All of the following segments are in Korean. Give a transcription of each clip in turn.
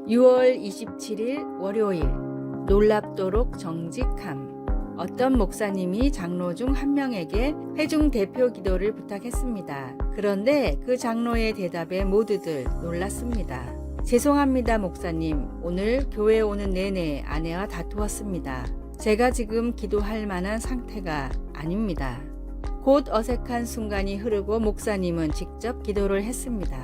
6월 27일 월요일 놀랍도록 정직함. 어떤 목사님이 장로 중 한 명에게 회중 대표 기도를 부탁했습니다. 그런데 그 장로의 대답에 모두들 놀랐습니다. 죄송합니다, 목사님. 오늘 교회 오는 내내 아내와 다투었습니다. 제가 지금 기도할 만한 상태가 아닙니다. 곧 어색한 순간이 흐르고 목사님은 직접 기도를 했습니다.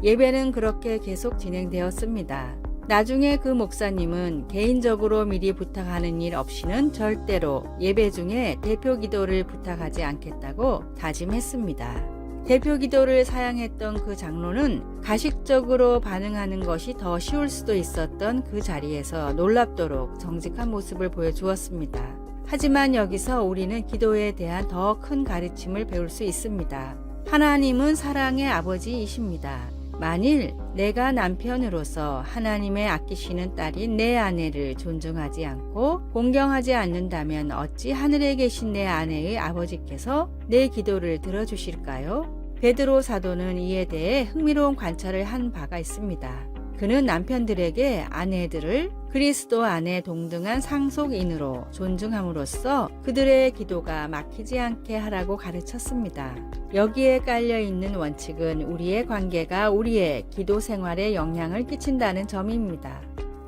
예배는 그렇게 계속 진행되었습니다. 나중에 그 목사님은 개인적으로 미리 부탁하는 일 없이는 절대로 예배 중에 대표 기도를 부탁하지 않겠다고 다짐했습니다. 대표 기도를 사양했던 그 장로는 가식적으로 반응하는 것이 더 쉬울 수도 있었던 그 자리에서 놀랍도록 정직한 모습을 보여주었습니다. 하지만 여기서 우리는 기도에 대한 더 큰 가르침을 배울 수 있습니다. 하나님은 사랑의 아버지이십니다. 만일 내가 남편으로서 하나님의 아끼시는 딸인 내 아내를 존중하지 않고 공경하지 않는다면 어찌 하늘에 계신 내 아내의 아버지께서 내 기도를 들어주실까요? 베드로 사도는 이에 대해 흥미로운 관찰을 한 바가 있습니다. 그는 남편들에게 아내들을 그리스도 안에 동등한 상속인으로 존중함으로써 그들의 기도가 막히지 않게 하라고 가르쳤습니다. 여기에 깔려있는 원칙은 우리의 관계가 우리의 기도 생활에 영향을 끼친다는 점입니다.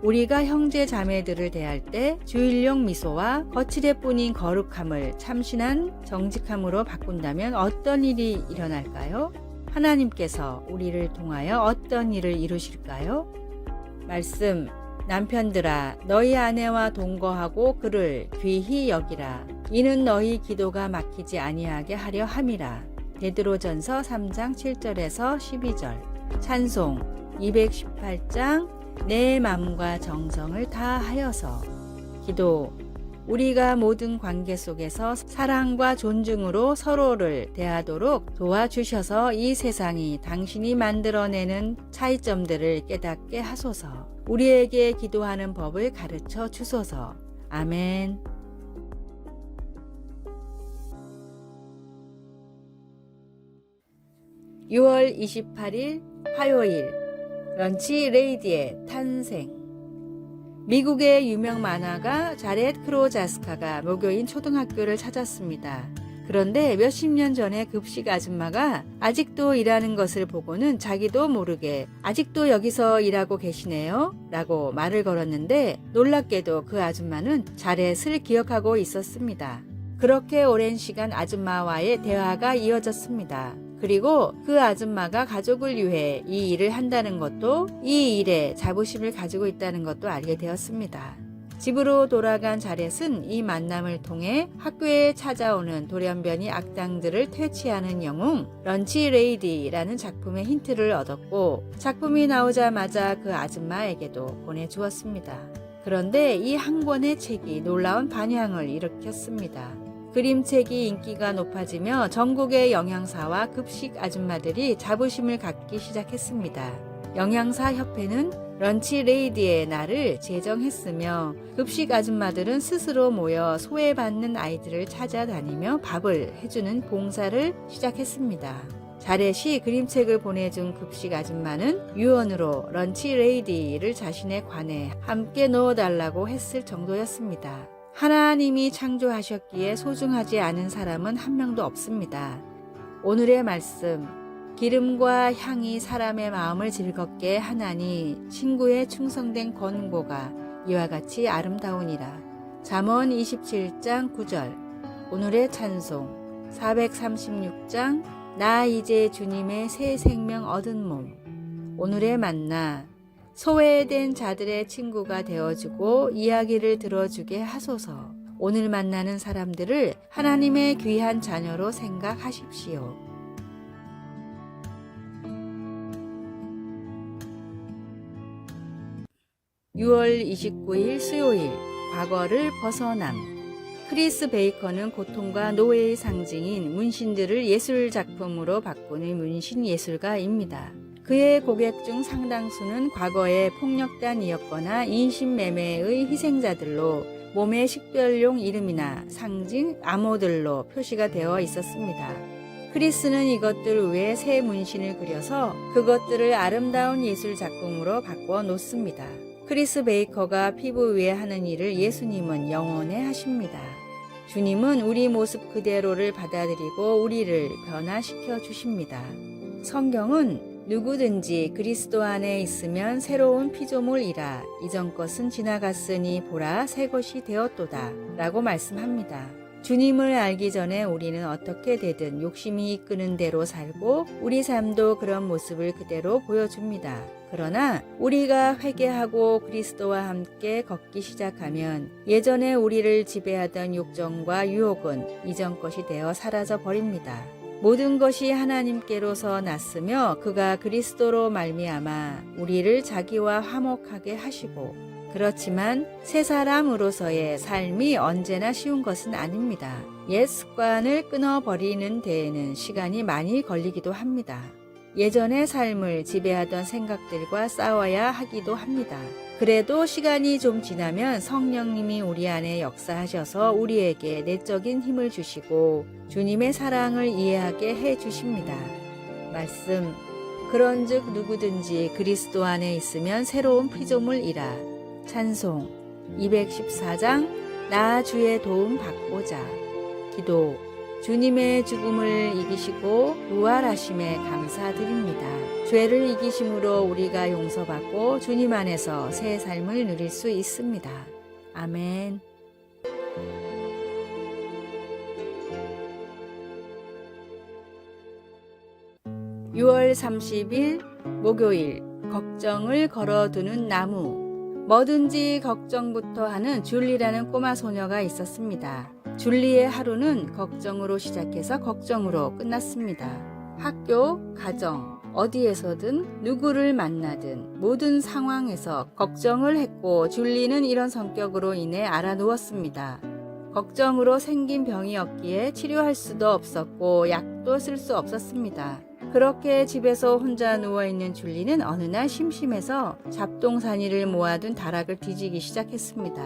우리가 형제 자매들을 대할 때 주일용 미소와 거칠애 뿐인 거룩함을 참신한 정직함으로 바꾼다면 어떤 일이 일어날까요? 하나님께서 우리를 통하여 어떤 일을 이루실까요? 말씀, 남편들아 너희 아내와 동거하고 그를 귀히 여기라. 이는 너희 기도가 막히지 아니하게 하려 함이라. 베드로전서 3장 7절에서 12절. 찬송 218장 내 맘과 정성을 다하여서. 기도, 우리가 모든 관계 속에서 사랑과 존중으로 서로를 대하도록 도와주셔서 이 세상이 당신이 만들어내는 차이점들을 깨닫게 하소서. 우리에게 기도하는 법을 가르쳐 주소서. 아멘. (6월 28일) 화요일 런치 레이디의 탄생. 미국의 유명 만화가 자렛 크로자스카가 모교인 초등학교를 찾았습니다. 그런데 몇십 년 전에 급식 아줌마가 아직도 일하는 것을 보고는 자기도 모르게 아직도 여기서 일하고 계시네요 라고 말을 걸었는데 놀랍게도 그 아줌마는 자렛을 기억하고 있었습니다. 그렇게 오랜 시간 아줌마와의 대화가 이어졌습니다. 그리고 그 아줌마가 가족을 위해 이 일을 한다는 것도 이 일에 자부심을 가지고 있다는 것도 알게 되었습니다. 집으로 돌아간 자렛은 이 만남을 통해 학교에 찾아오는 돌연변이 악당들을 퇴치하는 영웅 런치 레이디라는 작품의 힌트를 얻었고 작품이 나오자마자 그 아줌마에게도 보내주었습니다. 그런데 이 한 권의 책이 놀라운 반향을 일으켰습니다. 그림책이 인기가 높아지며 전국의 영양사와 급식 아줌마들이 자부심을 갖기 시작했습니다. 영양사협회는 런치 레이디의 날을 제정했으며 급식 아줌마들은 스스로 모여 소외받는 아이들을 찾아다니며 밥을 해주는 봉사를 시작했습니다. 자렛이 그림책을 보내준 급식 아줌마는 유언으로 런치 레이디를 자신의 관에 함께 넣어달라고 했을 정도였습니다. 하나님이 창조하셨기에 소중하지 않은 사람은 한 명도 없습니다. 오늘의 말씀, 기름과 향이 사람의 마음을 즐겁게 하나니 친구의 충성된 권고가 이와 같이 아름다우니라. 잠언 27장 9절. 오늘의 찬송 436장 나 이제 주님의 새 생명 얻은 몸. 오늘의 만나 소외된 자들의 친구가 되어주고 이야기를 들어주게 하소서. 오늘 만나는 사람들을 하나님의 귀한 자녀로 생각하십시오. (6월 29일) 수요일 과거를 벗어남. 크리스 베이커는 고통과 노예의 상징인 문신들을 예술 작품으로 바꾸는 문신 예술가입니다. 그의 고객 중 상당수는 과거에 폭력단이었거나 인신매매의 희생자들로 몸에 식별용 이름이나 상징 암호들로 표시가 되어 있었습니다. 크리스는 이것들 외에 새 문신을 그려서 그것들을 아름다운 예술 작품으로 바꿔 놓습니다. 크리스 베이커가 피부 위에 하는 일을 예수님은 영원해 하십니다. 주님은 우리 모습 그대로를 받아들이고 우리를 변화시켜 주십니다. 성경은 누구든지 그리스도 안에 있으면 새로운 피조물이라 이전 것은 지나갔으니 보라 새 것이 되었도다 라고 말씀합니다. 주님을 알기 전에 우리는 어떻게 되든 욕심이 이끄는 대로 살고 우리 삶도 그런 모습을 그대로 보여줍니다. 그러나 우리가 회개하고 그리스도와 함께 걷기 시작하면 예전에 우리를 지배하던 욕정과 유혹은 이전 것이 되어 사라져 버립니다. 모든 것이 하나님께로서 났으며 그가 그리스도로 말미암아 우리를 자기와 화목하게 하시고 그렇지만 새 사람으로서의 삶이 언제나 쉬운 것은 아닙니다. 옛 습관을 끊어버리는 데에는 시간이 많이 걸리기도 합니다. 예전의 삶을 지배하던 생각들과 싸워야 하기도 합니다. 그래도 시간이 좀 지나면 성령님이 우리 안에 역사하셔서 우리에게 내적인 힘을 주시고 주님의 사랑을 이해하게 해 주십니다. 말씀 그런즉 누구든지 그리스도 안에 있으면 새로운 피조물이라. 찬송 214장 나 주의 도움 받고자. 기도 주님의 죽음을 이기시고 부활하심에 감사드립니다. 죄를 이기심으로 우리가 용서받고 주님 안에서 새 삶을 누릴 수 있습니다. 아멘. 6월 30일 목요일 걱정을 걸어두는 나무. 뭐든지 걱정부터 하는 줄리라는 꼬마 소녀가 있었습니다. 줄리의 하루는 걱정으로 시작해서 걱정으로 끝났습니다. 학교, 가정, 어디에서든 누구를 만나든 모든 상황에서 걱정을 했고 줄리는 이런 성격으로 인해 알아누웠습니다. 걱정으로 생긴 병이었기에 치료할 수도 없었고 약도 쓸 수 없었습니다. 그렇게 집에서 혼자 누워있는 줄리는 어느 날 심심해서 잡동사니를 모아둔 다락을 뒤지기 시작했습니다.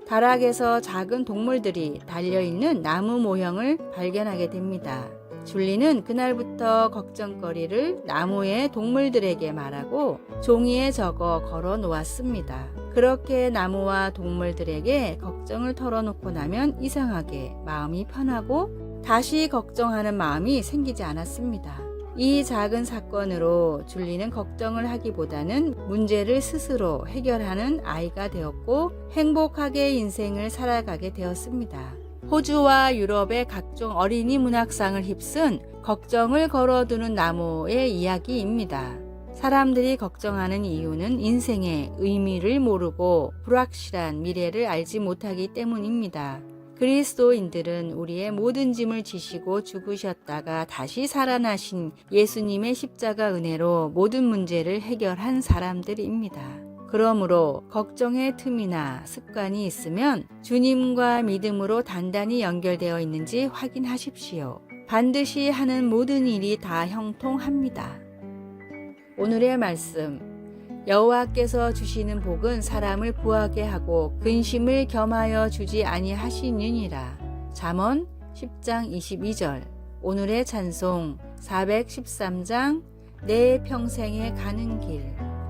다락에서 작은 동물들이 달려있는 나무 모형을 발견하게 됩니다. 줄리는 그날부터 걱정거리를 나무의 동물들에게 말하고 종이에 적어 걸어 놓았습니다. 그렇게 나무와 동물들에게 걱정을 털어놓고 나면 이상하게 마음이 편하고 다시 걱정하는 마음이 생기지 않았습니다. 이 작은 사건으로 줄리는 걱정을 하기보다는 문제를 스스로 해결하는 아이가 되었고 행복하게 인생을 살아가게 되었습니다. 호주와 유럽의 각종 어린이 문학상을 휩쓴 걱정을 걸어두는 나무의 이야기입니다. 사람들이 걱정하는 이유는 인생의 의미를 모르고 불확실한 미래를 알지 못하기 때문입니다. 그리스도인들은 우리의 모든 짐을 지시고 죽으셨다가 다시 살아나신 예수님의 십자가 은혜로 모든 문제를 해결한 사람들입니다. 그러므로 걱정의 틈이나 습관이 있으면 주님과 믿음으로 단단히 연결되어 있는지 확인하십시오. 반드시 하는 모든 일이 다 형통합니다. 오늘의 말씀 여호와께서 주시는 복은 사람을 부하게 하고 근심을 겸하여 주지 아니하시느니라. 잠언 10장 22절. 오늘의 찬송 413장 내 평생에 가는 길.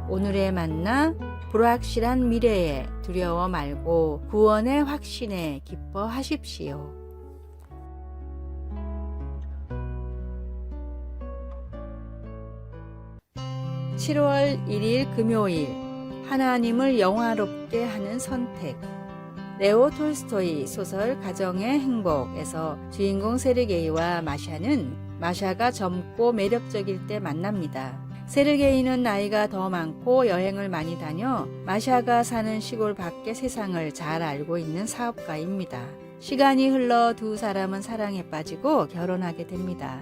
오늘의 만나 불확실한 미래에 두려워 말고 구원의 확신에 기뻐하십시오. 7월 1일 금요일 하나님을 영화롭게 하는 선택. 레오 톨스토이 소설 가정의 행복에서 주인공 세르게이와 마샤는 마샤가 젊고 매력적일 때 만납니다. 세르게이는 나이가 더 많고 여행을 많이 다녀 마샤가 사는 시골 밖의 세상을 잘 알고 있는 사업가입니다. 시간이 흘러 두 사람은 사랑에 빠지고 결혼하게 됩니다.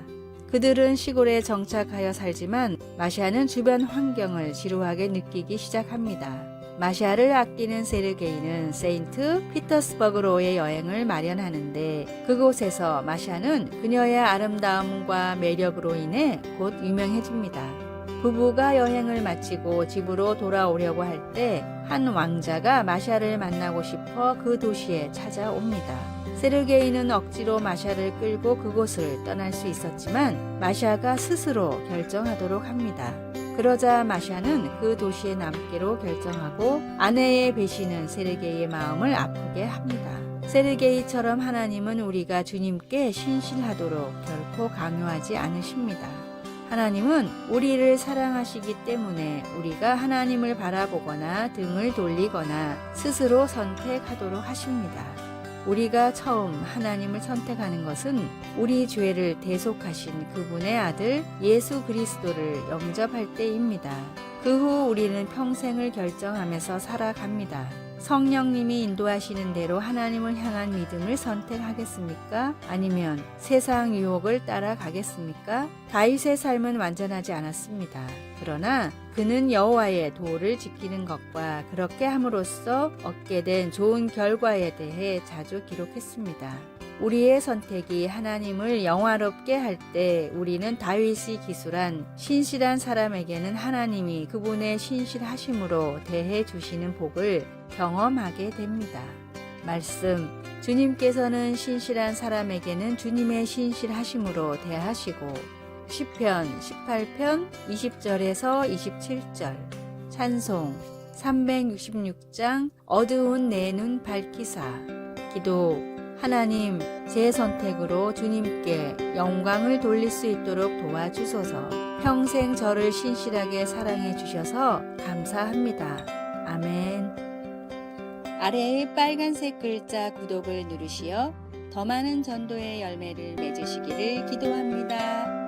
그들은 시골에 정착하여 살지만 마샤는 주변 환경을 지루하게 느끼기 시작합니다. 마샤를 아끼는 세르게이는 세인트 피터스버그로의 여행을 마련하는데 그곳에서 마샤는 그녀의 아름다움과 매력으로 인해 곧 유명해집니다. 부부가 여행을 마치고 집으로 돌아오려고 할 때 한 왕자가 마샤를 만나고 싶어 그 도시에 찾아옵니다. 세르게이는 억지로 마샤를 끌고 그곳을 떠날 수 있었지만 마샤가 스스로 결정하도록 합니다. 그러자 마샤는 그 도시에 남기로 결정하고 아내의 배신은 세르게이의 마음을 아프게 합니다. 세르게이처럼 하나님은 우리가 주님께 신실하도록 결코 강요하지 않으십니다. 하나님은 우리를 사랑하시기 때문에 우리가 하나님을 바라보거나 등을 돌리거나 스스로 선택하도록 하십니다. 우리가 처음 하나님을 선택하는 것은 우리 죄를 대속하신 그분의 아들 예수 그리스도를 영접할 때입니다. 그 후 우리는 평생을 결정하면서 살아갑니다. 성령님이 인도하시는 대로 하나님을 향한 믿음을 선택하겠습니까? 아니면 세상 유혹을 따라가겠습니까? 다윗의 삶은 완전하지 않았습니다. 그러나 그는 여호와의 도를 지키는 것과 그렇게 함으로써 얻게 된 좋은 결과에 대해 자주 기록했습니다. 우리의 선택이 하나님을 영화롭게 할 때 우리는 다윗이 기술한 신실한 사람에게는 하나님이 그분의 신실하심으로 대해 주시는 복을 경험하게 됩니다. 말씀, 주님께서는 신실한 사람에게는 주님의 신실하심으로 대하시고 시편 18편 20절에서 27절 찬송 366장 어두운 내 눈 밝히사 기도 하나님, 제 선택으로 주님께 영광을 돌릴 수 있도록 도와주소서. 평생 저를 신실하게 사랑해 주셔서 감사합니다. 아멘. 아래의 빨간색 글자 구독을 누르시어 더 많은 전도의 열매를 맺으시기를 기도합니다.